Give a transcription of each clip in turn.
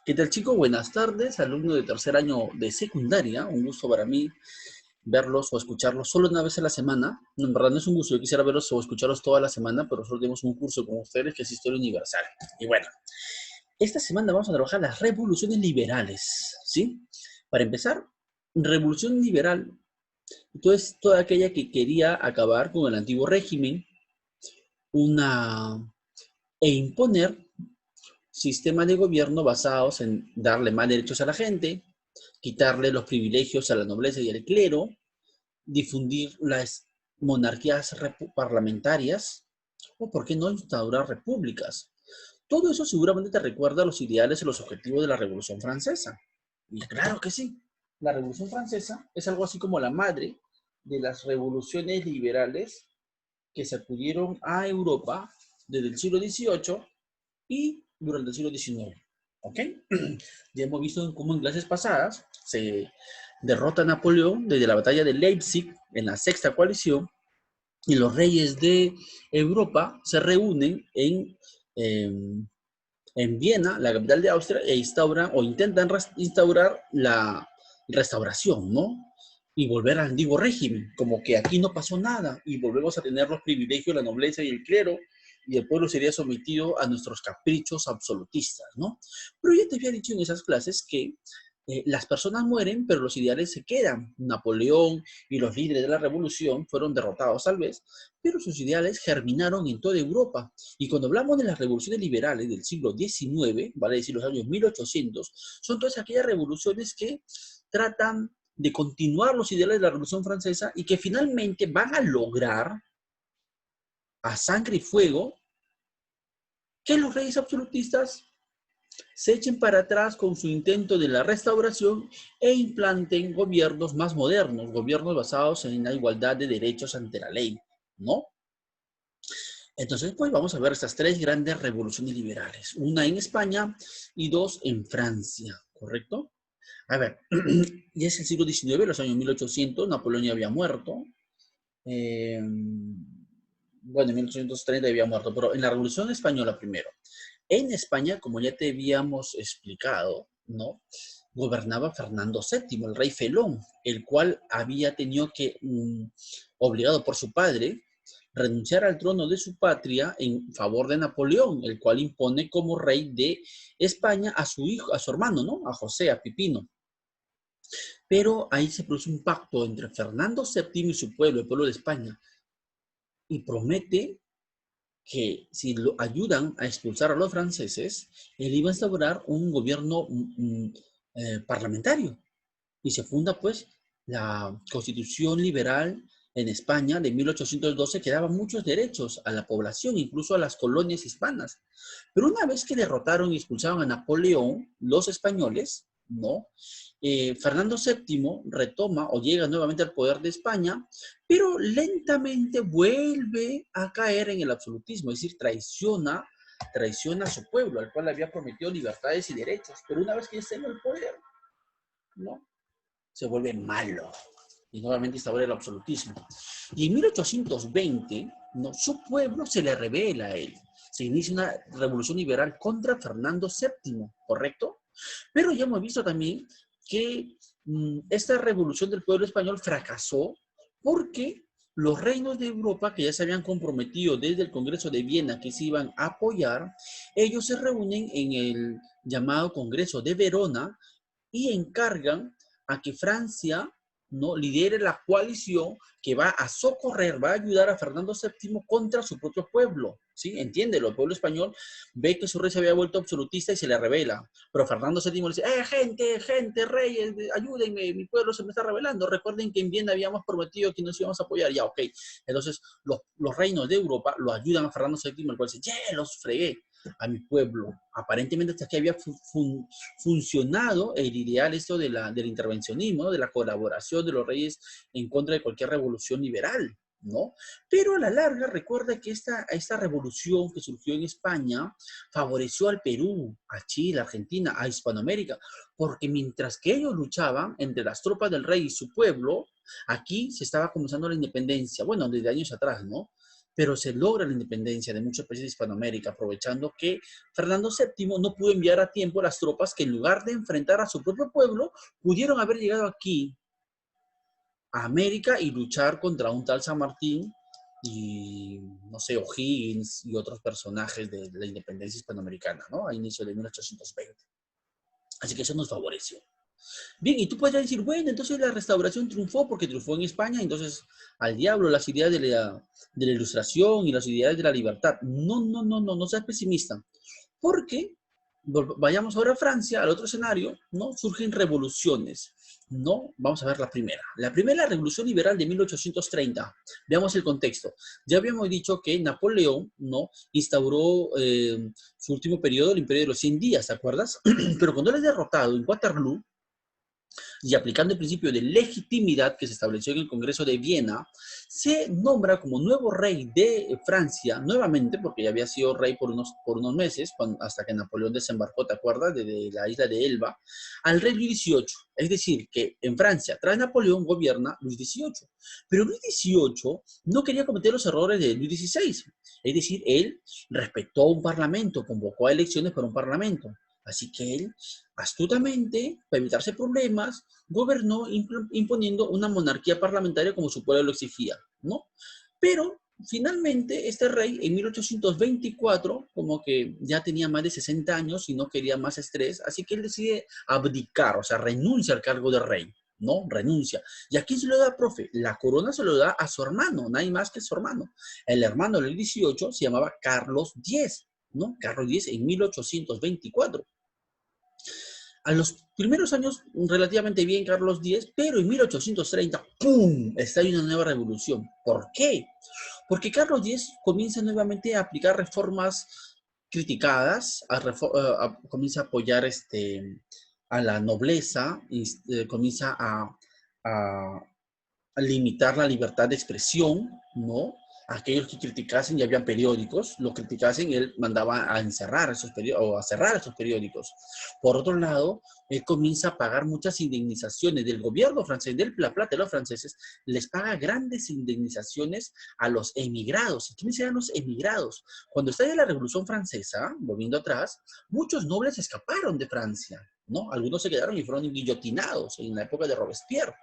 ¿Qué tal, chicos? Buenas tardes, alumno de tercer año de secundaria. Un gusto para mí verlos o escucharlos solo una vez a la semana. No, en verdad no es un gusto, yo quisiera verlos o escucharlos toda la semana, pero solo tenemos un curso con ustedes que es Historia Universal. Y bueno, esta semana vamos a trabajar las revoluciones liberales, ¿sí? Para empezar, revolución liberal, entonces toda aquella que quería acabar con el antiguo régimen, una e imponer sistemas de gobierno basados en darle más derechos a la gente, quitarle los privilegios a la nobleza y al clero, difundir las monarquías parlamentarias, o por qué no instaurar repúblicas. Todo eso seguramente te recuerda a los ideales y los objetivos de la Revolución Francesa. Y claro que sí, la Revolución Francesa es algo así como la madre de las revoluciones liberales que sacudieron a Europa desde el siglo XVIII y durante el siglo XIX. ¿Ok? Ya hemos visto cómo en clases pasadas se derrota a Napoleón desde la batalla de Leipzig en la sexta coalición y los reyes de Europa se reúnen en Viena, la capital de Austria, e instauran o intentan instaurar la restauración, ¿no? Y volver al antiguo régimen, como que aquí no pasó nada y volvemos a tener los privilegios, la nobleza y el clero, y el pueblo sería sometido a nuestros caprichos absolutistas, ¿no? Pero ya te había dicho en esas clases que las personas mueren, pero los ideales se quedan. Napoleón y los líderes de la revolución fueron derrotados tal vez, pero sus ideales germinaron en toda Europa. Y cuando hablamos de las revoluciones liberales del siglo XIX, vale decir los años 1800, son todas aquellas revoluciones que tratan de continuar los ideales de la Revolución Francesa y que finalmente van a lograr a sangre y fuego que los reyes absolutistas se echen para atrás con su intento de la restauración e implanten gobiernos más modernos, gobiernos basados en la igualdad de derechos ante la ley, ¿no? Entonces, pues vamos a ver estas tres grandes revoluciones liberales, una en España y dos en Francia, ¿correcto? A ver, ya es el siglo XIX, los años 1800, Napoleón ya había muerto, bueno, en 1830 había muerto, pero en la Revolución Española primero. En España, como ya te habíamos explicado, ¿no? Gobernaba Fernando VII, el rey Felón, el cual había tenido que, obligado por su padre, renunciar al trono de su patria en favor de Napoleón, el cual impone como rey de España a su hijo, a su hermano, ¿no? A José, a Pipino. Pero ahí se produce un pacto entre Fernando VII y su pueblo, el pueblo de España, y promete que si lo ayudan a expulsar a los franceses, él iba a instaurar un gobierno parlamentario. Y se funda pues la Constitución Liberal en España de 1812 que daba muchos derechos a la población, incluso a las colonias hispanas. Pero una vez que derrotaron y expulsaron a Napoleón, los españoles, ¿no? Fernando VII retoma o llega nuevamente al poder de España, pero lentamente vuelve a caer en el absolutismo, es decir, traiciona a su pueblo, al cual había prometido libertades y derechos, pero una vez que está en el poder, ¿no? Se vuelve malo y nuevamente instaura el absolutismo. Y en 1820, ¿no? Su pueblo se le revela a él. Se inicia una revolución liberal contra Fernando VII, ¿correcto? Pero ya hemos visto también que esta revolución del pueblo español fracasó porque los reinos de Europa, que ya se habían comprometido desde el Congreso de Viena que se iban a apoyar, ellos se reúnen en el llamado Congreso de Verona y encargan a que Francia, ¿no?, lidere la coalición que va a socorrer, va a ayudar a Fernando VII contra su propio pueblo. ¿Sí? Entiéndelo, el pueblo español ve que su rey se había vuelto absolutista y se le revela. Pero Fernando VII le dice, gente, reyes, ayúdenme, mi pueblo se me está rebelando. Recuerden que en Viena habíamos prometido que nos íbamos a apoyar. Ya, ok. Entonces, los reinos de Europa lo ayudan a Fernando VII, el cual dice, los fregué a mi pueblo. Aparentemente hasta que había funcionado el ideal esto del intervencionismo, de la colaboración de los reyes en contra de cualquier revolución liberal, ¿no? Pero a la larga recuerda que esta revolución que surgió en España favoreció al Perú, a Chile, a Argentina, a Hispanoamérica, porque mientras que ellos luchaban entre las tropas del rey y su pueblo, aquí se estaba comenzando la independencia, bueno, desde años atrás, ¿no? pero se logra la independencia de muchos países de Hispanoamérica, aprovechando que Fernando VII no pudo enviar a tiempo las tropas que en lugar de enfrentar a su propio pueblo, pudieron haber llegado aquí a América y luchar contra un tal San Martín y, no sé, O'Higgins y otros personajes de la independencia hispanoamericana, ¿no? A inicio de 1820. Así que eso nos favoreció. Bien, y tú podrías decir, bueno, entonces la restauración triunfó porque triunfó en España, entonces al diablo las ideas de la ilustración y las ideas de la libertad. No, no, no, no, no seas pesimista. Porque, vayamos ahora a Francia, al otro escenario, ¿no? Surgen revoluciones, ¿no? Vamos a ver la primera. La primera, revolución liberal de 1830. Veamos el contexto. Ya habíamos dicho que Napoleón, ¿no? Instauró su último periodo, el Imperio de los 100 días, ¿te acuerdas? Pero cuando él es derrotado en Waterloo, y aplicando el principio de legitimidad que se estableció en el Congreso de Viena, se nombra como nuevo rey de Francia, nuevamente, porque ya había sido rey por unos meses, hasta que Napoleón desembarcó, ¿te acuerdas?, de la isla de Elba, al rey Luis XVIII. Es decir, que en Francia, tras Napoleón, gobierna Luis XVIII. Pero Luis XVIII no quería cometer los errores de Luis XVI. Es decir, él respetó un parlamento, convocó a elecciones para un parlamento. Así que él, astutamente, para evitarse problemas, gobernó imponiendo una monarquía parlamentaria como su pueblo lo exigía, ¿no? Pero finalmente este rey en 1824 como que ya tenía más de 60 años y no quería más estrés, así que él decide abdicar, o sea, renuncia al cargo de rey, ¿no? Renuncia. ¿Y a quién se lo da, profe? La corona se lo da a su hermano, nadie más que su hermano. El hermano del 18 se llamaba Carlos X, ¿no? Carlos X en 1824. A los primeros años relativamente bien Carlos X, pero en 1830, ¡pum!, estalla una nueva revolución. ¿Por qué? Porque Carlos X comienza nuevamente a aplicar reformas criticadas, comienza a apoyar a la nobleza, comienza a limitar la libertad de expresión, ¿no? Aquellos que criticasen, ya habían periódicos, lo criticasen, él mandaba a encerrar esos periódicos o a cerrar esos periódicos. Por otro lado, él comienza a pagar muchas indemnizaciones del gobierno francés, de la plata de los franceses, les paga grandes indemnizaciones a los emigrados. ¿Quiénes eran los emigrados? Cuando estalla la Revolución Francesa, volviendo atrás, muchos nobles escaparon de Francia, ¿no? Algunos se quedaron y fueron guillotinados en la época de Robespierre.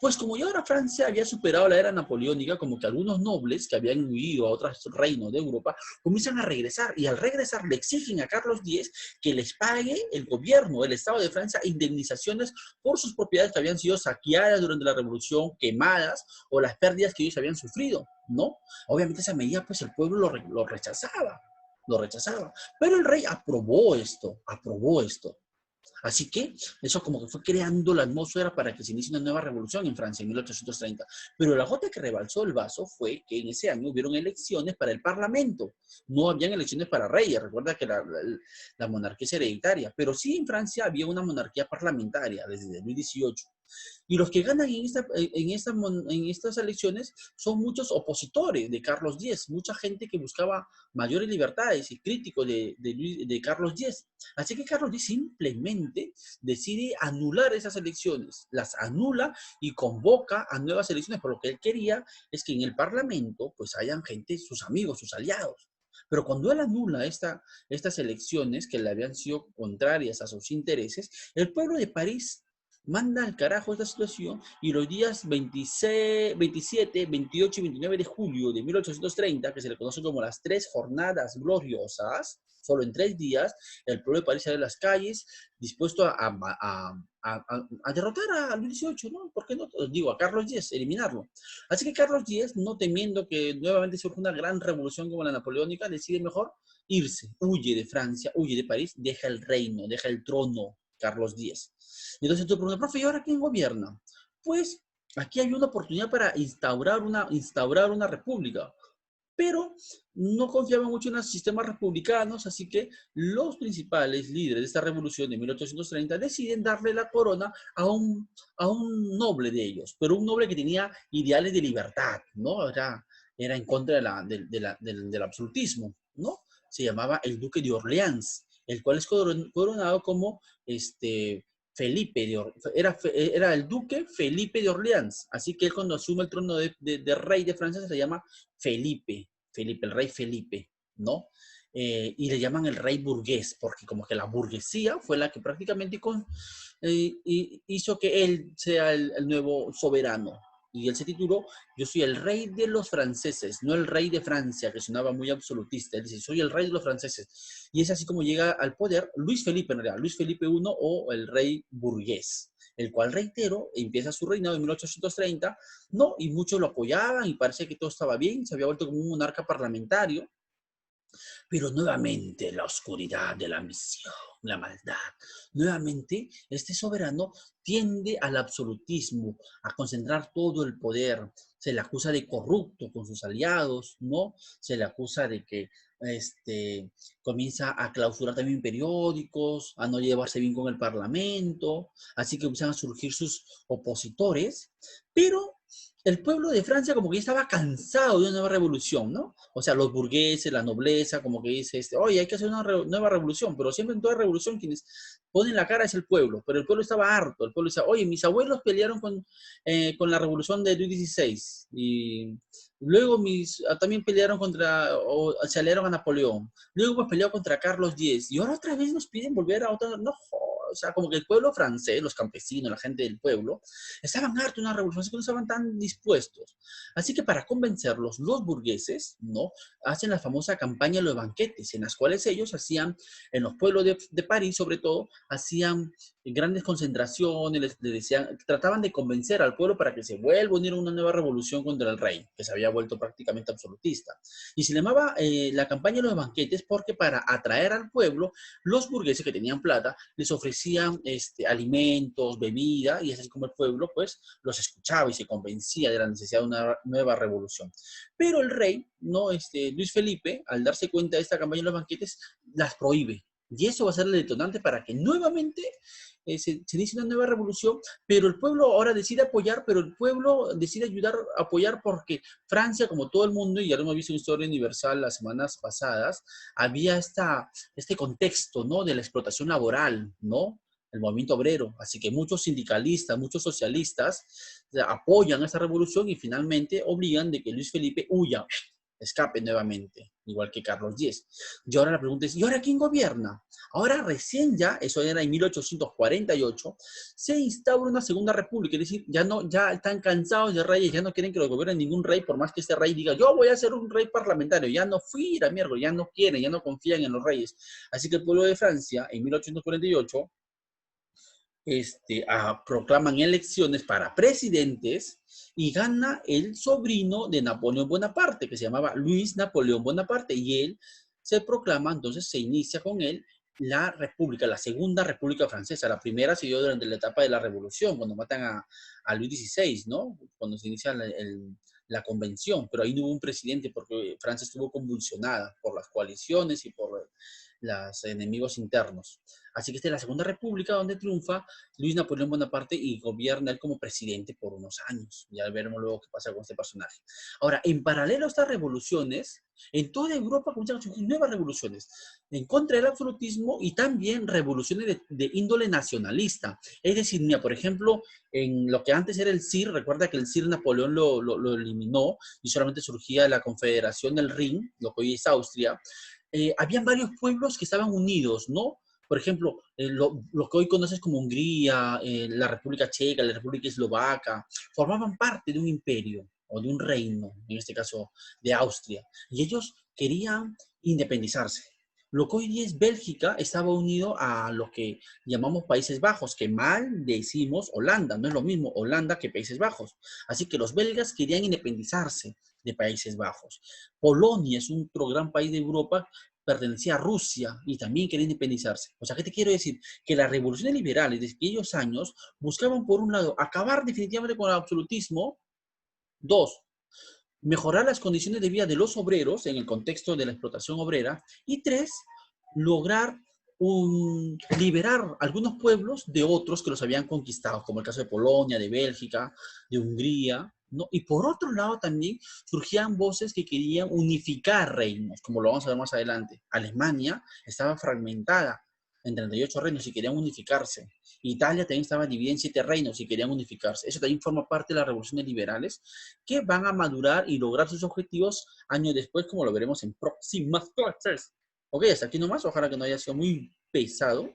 Pues como ya ahora Francia había superado la era napoleónica, como que algunos nobles que habían huido a otros reinos de Europa comienzan a regresar y al regresar le exigen a Carlos X que les pague el gobierno, el Estado de Francia, indemnizaciones por sus propiedades que habían sido saqueadas durante la Revolución, quemadas o las pérdidas que ellos habían sufrido, ¿no? Obviamente esa medida pues el pueblo lo rechazaba, lo rechazaba. Pero el rey aprobó esto, aprobó esto. Así que eso como que fue creando la atmósfera para que se inicie una nueva revolución en Francia en 1830. Pero la gota que rebalsó el vaso fue que en ese año hubieron elecciones para el Parlamento. No habían elecciones para reyes. Recuerda que la monarquía es hereditaria. Pero sí en Francia había una monarquía parlamentaria desde Luis XVIII. Y los que ganan en estas elecciones son muchos opositores de Carlos X, mucha gente que buscaba mayores libertades y críticos de Carlos X. Así que Carlos X simplemente decide anular esas elecciones, las anula y convoca a nuevas elecciones, por lo que él quería es que en el Parlamento pues hayan gente, sus amigos, sus aliados. Pero cuando él anula estas elecciones que le habían sido contrarias a sus intereses, el pueblo de París manda al carajo esta situación y los días 26, 27, 28 y 29 de julio de 1830, que se le conoce como las tres jornadas gloriosas, solo en 3 días, el pueblo de París sale a las calles dispuesto a derrotar a Luis XVIII, ¿no? ¿Por qué no? Digo, a Carlos X, eliminarlo. Así que Carlos X, no temiendo que nuevamente surja una gran revolución como la napoleónica, decide mejor irse, huye de Francia, huye de París, deja el reino, deja el trono, Carlos X. Y entonces tú preguntas, profe, ¿y ahora quién gobierna? Pues aquí hay una oportunidad para instaurar una república, pero no confiaban mucho en los sistemas republicanos, así que los principales líderes de esta revolución de 1830 deciden darle la corona a un noble de ellos, pero un noble que tenía ideales de libertad, ¿no? Era en contra del absolutismo, ¿no? Se llamaba el Duque de Orleans, el cual es coronado como Felipe era el duque Felipe de Orleans, así que él cuando asume el trono de rey de Francia se llama Felipe. Felipe, el rey Felipe, ¿no? Y le llaman el rey burgués, porque como que la burguesía fue la que prácticamente hizo que él sea el nuevo soberano. Y él se tituló, yo soy el rey de los franceses, no el rey de Francia, que sonaba muy absolutista. Él dice, soy el rey de los franceses. Y es así como llega al poder Luis Felipe, en realidad, Luis Felipe I o el rey burgués, el cual, reitero, empieza su reinado en 1830, ¿no? Y muchos lo apoyaban y parece que todo estaba bien, se había vuelto como un monarca parlamentario, pero nuevamente la oscuridad de la ambición, la maldad. Nuevamente, este soberano tiende al absolutismo, a concentrar todo el poder. Se le acusa de corrupto con sus aliados, ¿no? Se le acusa de que comienza a clausurar también periódicos, a no llevarse bien con el parlamento, así que comienzan a surgir sus opositores, pero el pueblo de Francia como que ya estaba cansado de una nueva revolución, ¿no? O sea, los burgueses, la nobleza, como que dice, oye, hay que hacer una nueva revolución, pero siempre en toda revolución quienes ponen la cara es el pueblo, pero el pueblo estaba harto, el pueblo decía, oye, mis abuelos pelearon con la revolución de Luis XVI, y luego también pelearon o se aliaron a Napoleón, luego pues peleó contra Carlos X, y ahora otra vez nos piden volver a otra, no, o sea, como que el pueblo francés, los campesinos, la gente del pueblo, estaban hartos de una revolución, así que no estaban tan dispuestos. Así que para convencerlos, los burgueses, ¿no? Hacen la famosa campaña de los banquetes, en las cuales ellos hacían, en los pueblos de París sobre todo, hacían grandes concentraciones, les decían, trataban de convencer al pueblo para que se vuelva a unir a una nueva revolución contra el rey, que se había vuelto prácticamente absolutista. Y se llamaba la campaña de los banquetes porque para atraer al pueblo, los burgueses que tenían plata les ofrecían alimentos, bebida, y es así como el pueblo pues los escuchaba y se convencía de la necesidad de una nueva revolución. Pero el rey, ¿no? Luis Felipe, al darse cuenta de esta campaña de los banquetes, las prohíbe. Y eso va a ser el detonante para que nuevamente se inicie una nueva revolución, pero el pueblo ahora decide apoyar, pero el pueblo decide ayudar a apoyar porque Francia, como todo el mundo, y ya lo hemos visto en Historia Universal las semanas pasadas, había este contexto, ¿no? De la explotación laboral, ¿no? El movimiento obrero. Así que muchos sindicalistas, muchos socialistas apoyan esta revolución y finalmente obligan de que Luis Felipe huya, escape nuevamente, igual que Carlos X. Y ahora la pregunta es, ¿y ahora quién gobierna? Ahora recién ya, eso era en 1848, se instaura una segunda república, es decir, ya están cansados de reyes, ya no quieren que lo gobierne ningún rey, por más que este rey diga, yo voy a ser un rey parlamentario, ya no fui a mierda, ya no quieren, ya no confían en los reyes. Así que el pueblo de Francia, en 1848, proclaman elecciones para presidentes y gana el sobrino de Napoleón Bonaparte, que se llamaba Luis Napoleón Bonaparte, y él se proclama, entonces se inicia con él la República, la Segunda República Francesa. La primera se dio durante la etapa de la Revolución, cuando matan a Luis XVI, ¿no? Cuando se inicia la convención, pero ahí no hubo un presidente porque Francia estuvo convulsionada por las coaliciones y por los enemigos internos. Así que esta es la Segunda República donde triunfa Luis Napoleón Bonaparte y gobierna él como presidente por unos años. Ya veremos luego qué pasa con este personaje. Ahora, en paralelo a estas revoluciones, en toda Europa comienzan a surgir nuevas revoluciones en contra del absolutismo y también revoluciones de índole nacionalista. Es decir, mira, por ejemplo, en lo que antes era el CIR, recuerda que el CIR Napoleón lo eliminó y solamente surgía la Confederación del Rin, lo que hoy es Austria. Habían varios pueblos que estaban unidos, ¿no? Por ejemplo, lo que hoy conoces como Hungría, la República Checa, la República Eslovaca, formaban parte de un imperio o de un reino, en este caso de Austria, y ellos querían independizarse. Lo que hoy día es Bélgica estaba unido a lo que llamamos Países Bajos, que mal decimos Holanda, no es lo mismo Holanda que Países Bajos. Así que los belgas querían independizarse de Países Bajos. Polonia es otro gran país de Europa, pertenecía a Rusia y también quería independizarse. O sea, ¿qué te quiero decir? Que las revoluciones liberales de aquellos años buscaban, por un lado, acabar definitivamente con el absolutismo. Dos, mejorar las condiciones de vida de los obreros en el contexto de la explotación obrera. Y tres, lograr liberar algunos pueblos de otros que los habían conquistado, como el caso de Polonia, de Bélgica, de Hungría, ¿no? Y por otro lado también surgían voces que querían unificar reinos, como lo vamos a ver más adelante. Alemania estaba fragmentada, en 38 reinos y querían unificarse. Italia también estaba dividida en 7 reinos y querían unificarse. Eso también forma parte de las revoluciones liberales que van a madurar y lograr sus objetivos años después, como lo veremos en próximas clases. Ok, hasta aquí nomás. Ojalá que no haya sido muy pesado.